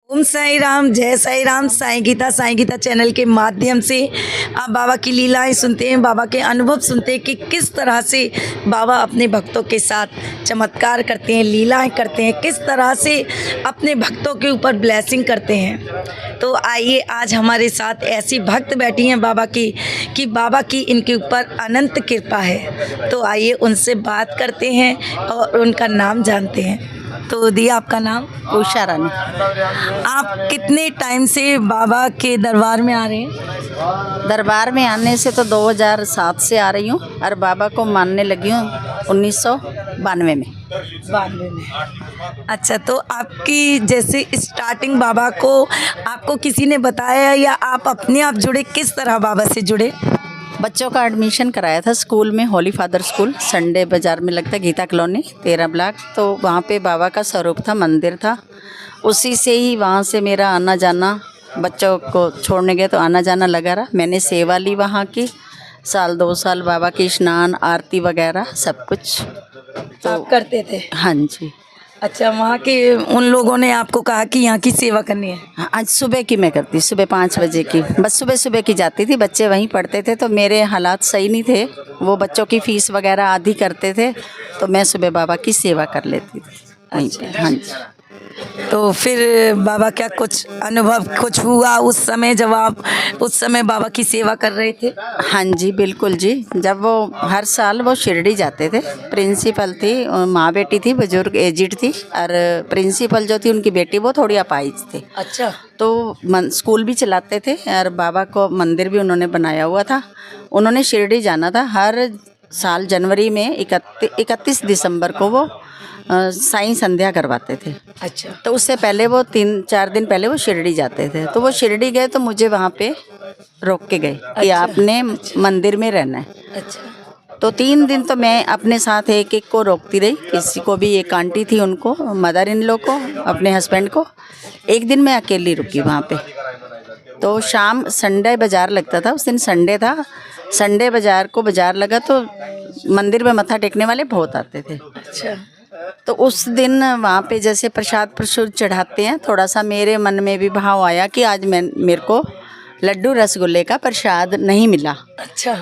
ओम साई राम, जय साई राम। साईं गीता चैनल के माध्यम से आप बाबा की लीलाएं सुनते हैं, बाबा के अनुभव सुनते हैं कि किस तरह से बाबा अपने भक्तों के साथ चमत्कार करते हैं, लीलाएं करते हैं, किस तरह से अपने भक्तों के ऊपर ब्लेसिंग करते हैं। तो आइए, आज हमारे साथ ऐसी भक्त बैठी हैं बाबा की कि बाबा की इनके ऊपर अनंत कृपा है। तो आइए उनसे बात करते हैं और उनका नाम जानते हैं। तो दिया, आपका नाम? उषा रानी। आप कितने टाइम से बाबा के दरबार में आ रहे हैं? दरबार में आने से तो 2007 से आ रही हूँ और बाबा को मानने लगी हूँ 1992 में। 92 में। अच्छा, तो आपकी जैसे स्टार्टिंग बाबा को आपको किसी ने बताया या आप अपने आप जुड़े, किस तरह बाबा से जुड़े? बच्चों का एडमिशन कराया था स्कूल में, होली फादर स्कूल, संडे बाज़ार में लगता है, गीता कॉलोनी 13 ब्लॉक। तो वहाँ पे बाबा का स्वरूप था, मंदिर था, उसी से ही वहाँ से मेरा आना जाना, बच्चों को छोड़ने गए तो आना जाना लगा रहा। मैंने सेवा ली वहाँ की, साल 2 साल बाबा की स्नान आरती वगैरह सब कुछ तो आप करते थे? हाँ जी। अच्छा, वहाँ के उन लोगों ने आपको कहा कि यहाँ की सेवा करनी है? हाँ, आज सुबह की मैं करती, सुबह 5 बजे की, बस सुबह सुबह की जाती थी। बच्चे वहीं पढ़ते थे तो मेरे हालात सही नहीं थे, वो बच्चों की फ़ीस वगैरह आधी करते थे, तो मैं सुबह बाबा की सेवा कर लेती थी वहीं पे। हाँ जी। तो फिर बाबा क्या कुछ अनुभव कुछ हुआ उस समय, जब आप उस समय बाबा की सेवा कर रहे थे? हाँ जी, बिल्कुल जी। जब वो हर साल वो शिरडी जाते थे, प्रिंसिपल थी, माँ बेटी थी, बुजुर्ग एजिड थी, और प्रिंसिपल जो थी उनकी बेटी वो थोड़ी अपाहिज थी। अच्छा। तो स्कूल भी चलाते थे और बाबा को मंदिर भी उन्होंने बनाया हुआ था। उन्होंने शिरडी जाना था हर साल जनवरी में 31 दिसंबर को वो साईं संध्या करवाते थे। अच्छा। तो उससे पहले वो 3-4 दिन पहले वो शिरडी जाते थे। तो वो शिरडी गए तो मुझे वहाँ पे रोक के गए कि आपने मंदिर में रहना है। अच्छा। तो 3 दिन तो मैं अपने साथ एक एक को रोकती रही। किसी को भी, एक आंटी थी उनको, मदर इन लॉ को, अपने हस्बैंड को। एक दिन मैं अकेली रुकी वहाँ पे। तो शाम संडे बाज़ार लगता था, उस दिन संडे था। संडे बाज़ार लगा तो मंदिर में मत्था टेकने वाले बहुत आते थे। अच्छा। तो उस दिन वहाँ पे जैसे प्रसाद चढ़ाते हैं, थोड़ा सा मेरे मन में भी भाव आया कि आज मेरे को लड्डू रसगुल्ले का प्रसाद नहीं मिला। अच्छा।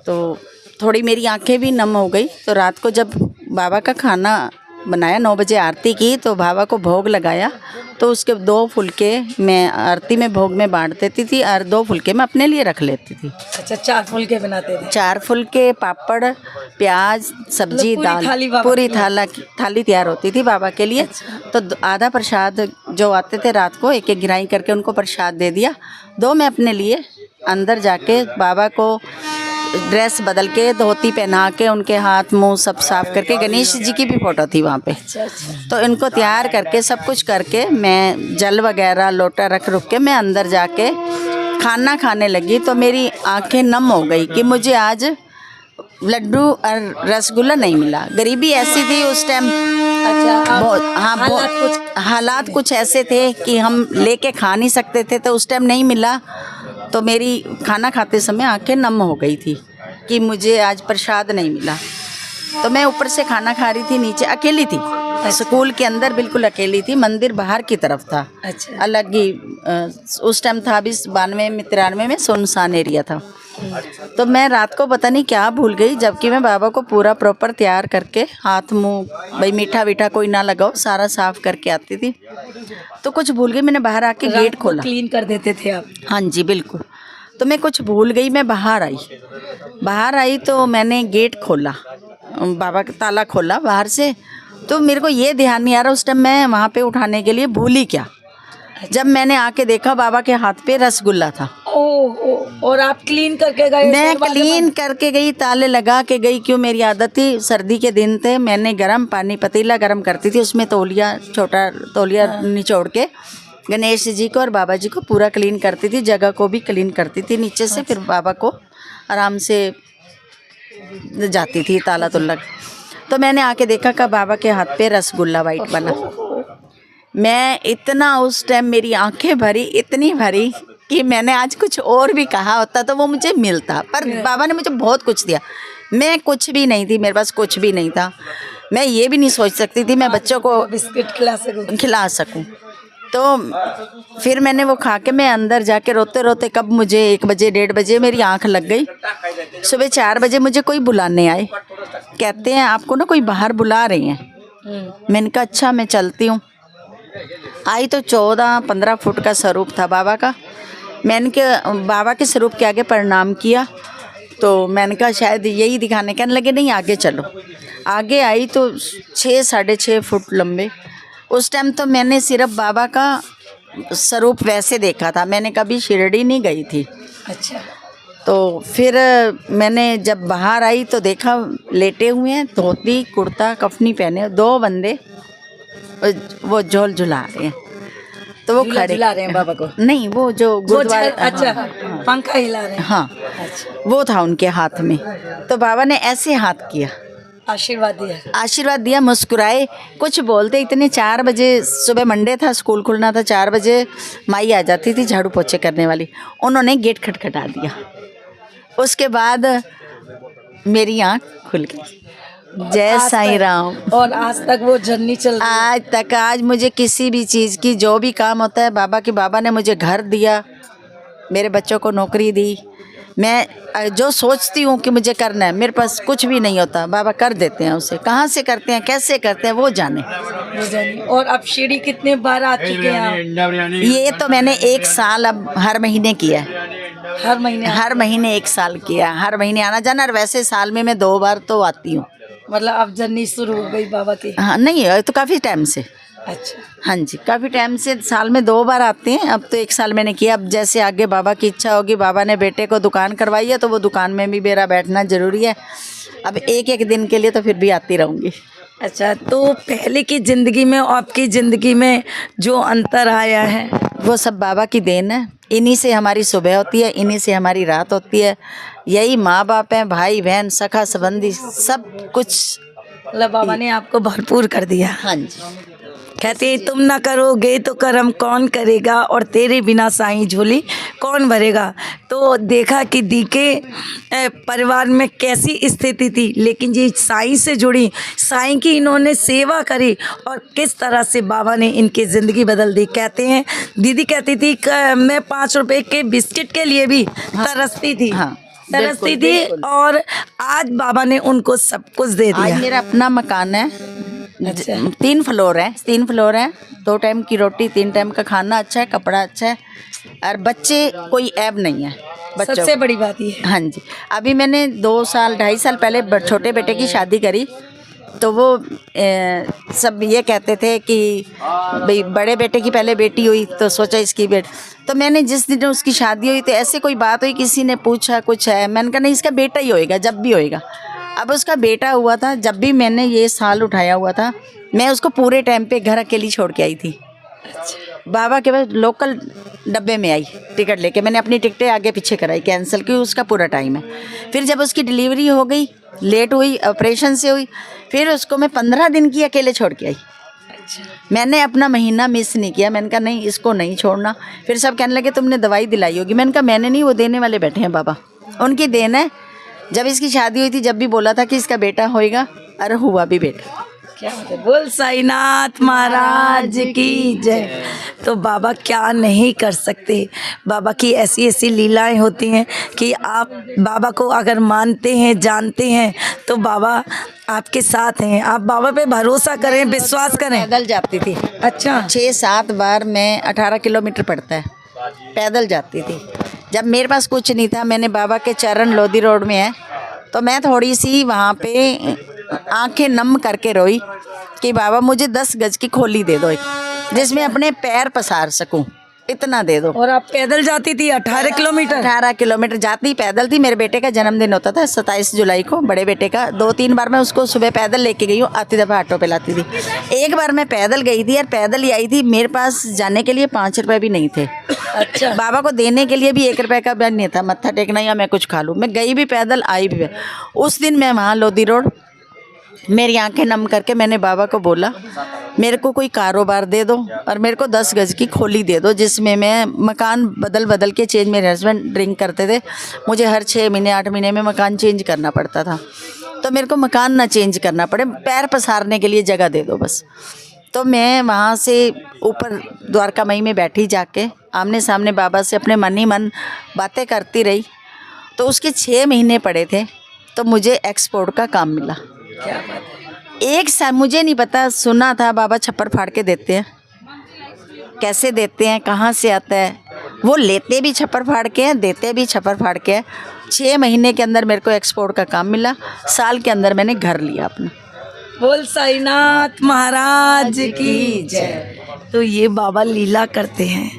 तो थोड़ी मेरी आंखें भी नम हो गई। तो रात को जब बाबा का खाना बनाया, 9 बजे आरती की, तो बाबा को भोग लगाया, तो उसके 2 फुलके मैं आरती में भोग में बांट देती थी और 2 फुलके मैं अपने लिए रख लेती थी। अच्छा, 4 फुलके बनाते थे? 4 फुलके, पापड़, प्याज, सब्जी, दाल, पूरी थाली तैयार होती थी बाबा के लिए। तो आधा प्रसाद जो आते थे रात को, एक एक गिराई करके उनको प्रसाद दे दिया। 2 मैं अपने लिए अंदर जाके बाबा को ड्रेस बदल के, धोती पहना के, उनके हाथ मुंह सब साफ करके, गणेश जी की भी फ़ोटो थी वहाँ पे, तो इनको तैयार करके सब कुछ करके मैं जल वगैरह लोटा रख के मैं अंदर जाके खाना खाने लगी। तो मेरी आंखें नम हो गई कि मुझे आज लड्डू और रसगुल्ला नहीं मिला। गरीबी ऐसी थी उस टाइम। अच्छा। बहुत, हाँ, हालात कुछ ऐसे थे कि हम लेके खा नहीं सकते थे, तो उस टाइम नहीं मिला। तो मेरी खाना खाते समय आंखें नम हो गई थी कि मुझे आज प्रसाद नहीं मिला। तो मैं ऊपर से खाना खा रही थी, नीचे अकेली थी। स्कूल के अंदर बिल्कुल अकेली थी, मंदिर बाहर की तरफ था। अच्छा। अलग ही उस टाइम था, 92 में 93 में सुनसान एरिया था। तो मैं रात को पता नहीं क्या भूल गई, जबकि मैं बाबा को पूरा प्रॉपर तैयार करके, हाथ मुंह, भाई मीठा वीठा कोई ना लगाओ, सारा साफ करके आती थी। तो कुछ भूल गई, मैंने बाहर आके गेट खोला। क्लीन कर देते थे आप? हाँ जी, बिल्कुल। तो मैं कुछ भूल गई, मैं बाहर आई तो मैंने गेट खोला, बाबा का ताला खोला बाहर से। तो मेरे को ये ध्यान नहीं आ रहा उस टाइम मैं वहाँ पे उठाने के लिए भूली क्या। जब मैंने आके देखा, बाबा के हाथ पे रसगुल्ला था। और आप क्लीन करके गए? मैं क्लीन करके गई, ताले लगा के गई। क्यों, मेरी आदत थी, सर्दी के दिन थे, मैंने गर्म पानी, पतीला गर्म करती थी, उसमें तौलिया, छोटा तौलिया निचोड़ के गणेश जी को और बाबा जी को पूरा क्लीन करती थी, जगह को भी क्लीन करती थी नीचे से। फिर बाबा को आराम से जाती थी ताला तुल्ला। तो मैंने आके देखा कि बाबा के हाथ पे रसगुल्ला वाइट बना। मैं इतना, उस टाइम मेरी आंखें भरी, इतनी भरी कि मैंने आज कुछ और भी कहा होता तो वो मुझे मिलता, पर बाबा ने मुझे बहुत कुछ दिया। मैं कुछ भी नहीं थी, मेरे पास कुछ भी नहीं था। मैं ये भी नहीं सोच सकती थी मैं बच्चों को बिस्किट खिला सकूं। खिला सकूं। तो फिर मैंने वो खा के मैं अंदर जाके रोते रोते कब मुझे 1 बजे 1:30 बजे मेरी आंख लग गई। सुबह 4 बजे मुझे कोई बुलाने आए, कहते हैं आपको ना कोई बाहर बुला रहे हैं। मैंने कहा अच्छा मैं चलती हूँ। आई तो 14-15 फुट का स्वरूप था बाबा का। मैंने के बाबा के स्वरूप के आगे प्रणाम किया, तो मैंने कहा शायद यही दिखाने, कहने लगे नहीं आगे चलो। आगे आई तो 6-6.5 फुट लंबे। उस टाइम तो मैंने सिर्फ बाबा का स्वरूप वैसे देखा था, मैंने कभी शिरडी नहीं गई थी। अच्छा। तो फिर मैंने जब बाहर आई तो देखा लेटे हुए हैं, धोती कुर्ता कफनी पहने 2 बंदे वो झोल झुला रहे हैं। तो वो खड़े झुला रहे हैं बाबा को? नहीं, वो जो गुरुद्वारे, अच्छा, पंखा हिला रहे हैं। हाँ अच्छा। वो था उनके हाथ में। तो बाबा ने ऐसे हाथ किया, आशीर्वाद दिया, मुस्कुराए, कुछ बोलते इतने। 4 बजे सुबह मंडे था, स्कूल खुलना था, 4 बजे माई आ जाती थी झाड़ू पोछे करने वाली। उन्होंने गेट खटखटा दिया। उसके बाद मेरी आँख खुल गई। जय साईं राम। और आज तक वो जर्नी चल रही है? आज तक, आज मुझे किसी भी चीज़ की जो भी काम होता है बाबा ने मुझे घर दिया, मेरे बच्चों को नौकरी दी। मैं जो सोचती हूँ कि मुझे करना है, मेरे पास कुछ भी नहीं होता, बाबा कर देते हैं उसे। कहाँ से करते हैं, कैसे करते हैं, वो जाने। और अब शिरडी कितने बार आ चुके हैं आप? ये तो मैंने 1 साल अब हर महीने किया है। हर महीने 1 साल किया, हर महीने आना जाना। और वैसे साल में मैं 2 बार तो आती हूँ। मतलब अब जर्नी शुरू हो गई बाबा की? हाँ, नहीं तो काफ़ी टाइम से। अच्छा। हाँ जी, काफ़ी टाइम से, साल में 2 बार आते हैं। अब तो 1 साल मैंने किया। अब जैसे आगे बाबा की इच्छा होगी, बाबा ने बेटे को दुकान करवाई है तो वो दुकान में भी मेरा बैठना ज़रूरी है। अब एक दिन के लिए तो फिर भी आती रहूँगी। अच्छा, तो पहले की ज़िंदगी में और आपकी ज़िंदगी में जो अंतर आया है वो सब बाबा की देन है। इन्हीं से हमारी सुबह होती है, इन्हीं से हमारी रात होती है। यही माँ बाप हैं, भाई बहन, सखा संबंधी, सब कुछ मतलब बाबा ने आपको भरपूर कर दिया। हाँ जी। कहते हैं तुम ना करोगे तो कर्म कौन करेगा, और तेरे बिना साईं झोली कौन भरेगा। तो देखा कि दी के परिवार में कैसी स्थिति थी, लेकिन ये साईं से जुड़ी, साईं की इन्होंने सेवा करी और किस तरह से बाबा ने इनकी ज़िंदगी बदल दी। कहते हैं दीदी कहती थी मैं 5 रुपए के बिस्किट के लिए भी तरसती थी। हाँ, तरसती थी, और आज बाबा ने उनको सब कुछ दे दिया। आज मेरा अपना मकान है। अच्छा। 3 फ्लोर है, 2 टाइम की रोटी, 3 टाइम का खाना, अच्छा है, कपड़ा अच्छा है, और बच्चे कोई ऐब नहीं है बच्चों। सबसे बड़ी बात ये है। हाँ जी। अभी मैंने 2-2.5 साल पहले छोटे बेटे की शादी करी, तो वो सब ये कहते थे कि भाई बड़े बेटे की पहले बेटी हुई तो सोचा इसकी तो मैंने जिस दिन उसकी शादी हुई तो ऐसे कोई बात हुई, किसी ने पूछा कुछ है, मैंने कहा नहीं इसका बेटा ही होएगा जब भी होएगा। अब उसका बेटा हुआ था, जब भी मैंने ये साल उठाया हुआ था, मैं उसको पूरे टाइम पे घर अकेली छोड़ के आई थी। बाबा के पास लोकल डब्बे में आई टिकट लेके, मैंने अपनी टिकटें आगे पीछे कराई कैंसिल, क्योंकि उसका पूरा टाइम है। फिर जब उसकी डिलीवरी हो गई, लेट हुई, ऑपरेशन से हुई, फिर उसको मैं 15 दिन की अकेले छोड़ के आई। मैंने अपना महीना मिस नहीं किया। मैंने कहा नहीं इसको नहीं छोड़ना। फिर सब कहने लगे तुमने दवाई दिलाई होगी। मैंने कहा मैंने नहीं, वो देने वाले बैठे हैं बाबा, उनकी देन है। जब इसकी शादी हुई थी, जब भी बोला था कि इसका बेटा होएगा, अरे हुआ भी बेटा। क्या होता है? बोल साईनाथ महाराज की जय। तो बाबा क्या नहीं कर सकते। बाबा की ऐसी ऐसी लीलाएं होती हैं कि आप बाबा को अगर मानते हैं, जानते हैं, तो बाबा आपके साथ हैं। आप बाबा पे भरोसा करें, विश्वास करें। पैदल जाती थी। अच्छा। 6-7 बार मैं 18 किलोमीटर पड़ता है, पैदल जाती थी। जब मेरे पास कुछ नहीं था, मैंने बाबा के चरण लोधी रोड में है, तो मैं थोड़ी सी वहाँ पे आंखें नम करके रोई कि बाबा मुझे 10 गज की खोली दे दो, जिसमें अपने पैर पसार सकूं, इतना दे दो। और आप पैदल जाती थी 18 किलोमीटर? 18 किलोमीटर जाती पैदल थी। मेरे बेटे का जन्मदिन होता था 27 जुलाई को, बड़े बेटे का। 2-3 बार मैं उसको सुबह पैदल लेके गई हूँ, आती दफ़ा ऑटो पे लाती थी। एक बार मैं पैदल गई थी और पैदल ही आई थी, मेरे पास जाने के लिए 5 रुपये भी नहीं थे। अच्छा। बाबा को देने के लिए भी 1 रुपये का भी नहीं था, मत्था टेकना या मैं कुछ खा लूँ। मैं गई भी पैदल, आई भी। उस दिन मैं वहाँ लोधी रोड, मेरी आंखें नम करके मैंने बाबा को बोला मेरे को कोई कारोबार दे दो और मेरे को 10 गज की खोली दे दो, जिसमें मैं मकान बदल के चेंज, मेरे हस्बैंड ड्रिंक करते थे, मुझे हर 6 महीने 8 महीने में मकान चेंज करना पड़ता था, तो मेरे को मकान ना चेंज करना पड़े, पैर पसारने के लिए जगह दे दो बस। तो मैं वहाँ से ऊपर द्वारका मई में बैठी जाके आमने सामने बाबा से अपने मन ही मन बातें करती रही। तो उसके 6 महीने पड़े थे तो मुझे एक्सपोर्ट का काम मिला। क्या बात है। एक साल मुझे नहीं पता, सुना था बाबा छप्पर फाड़ के देते हैं, कैसे देते हैं, कहाँ से आता है, वो लेते भी छप्पर फाड़ के हैं, देते भी छप्पर फाड़ के हैं। 6 महीने के अंदर मेरे को एक्सपोर्ट का काम मिला। साल के अंदर मैंने घर लिया अपना। बोल साईनाथ महाराज की जय। तो ये बाबा लीला करते हैं।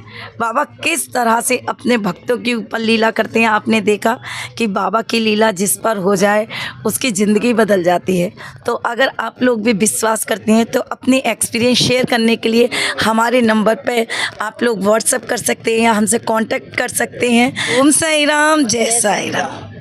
बाबा किस तरह से अपने भक्तों के ऊपर लीला करते हैं। आपने देखा कि बाबा की लीला जिस पर हो जाए उसकी ज़िंदगी बदल जाती है। तो अगर आप लोग भी विश्वास करते हैं तो अपनी एक्सपीरियंस शेयर करने के लिए हमारे नंबर पे आप लोग व्हाट्सएप कर सकते हैं या हमसे कांटेक्ट कर सकते हैं। ओम साई राम, जय साई राम।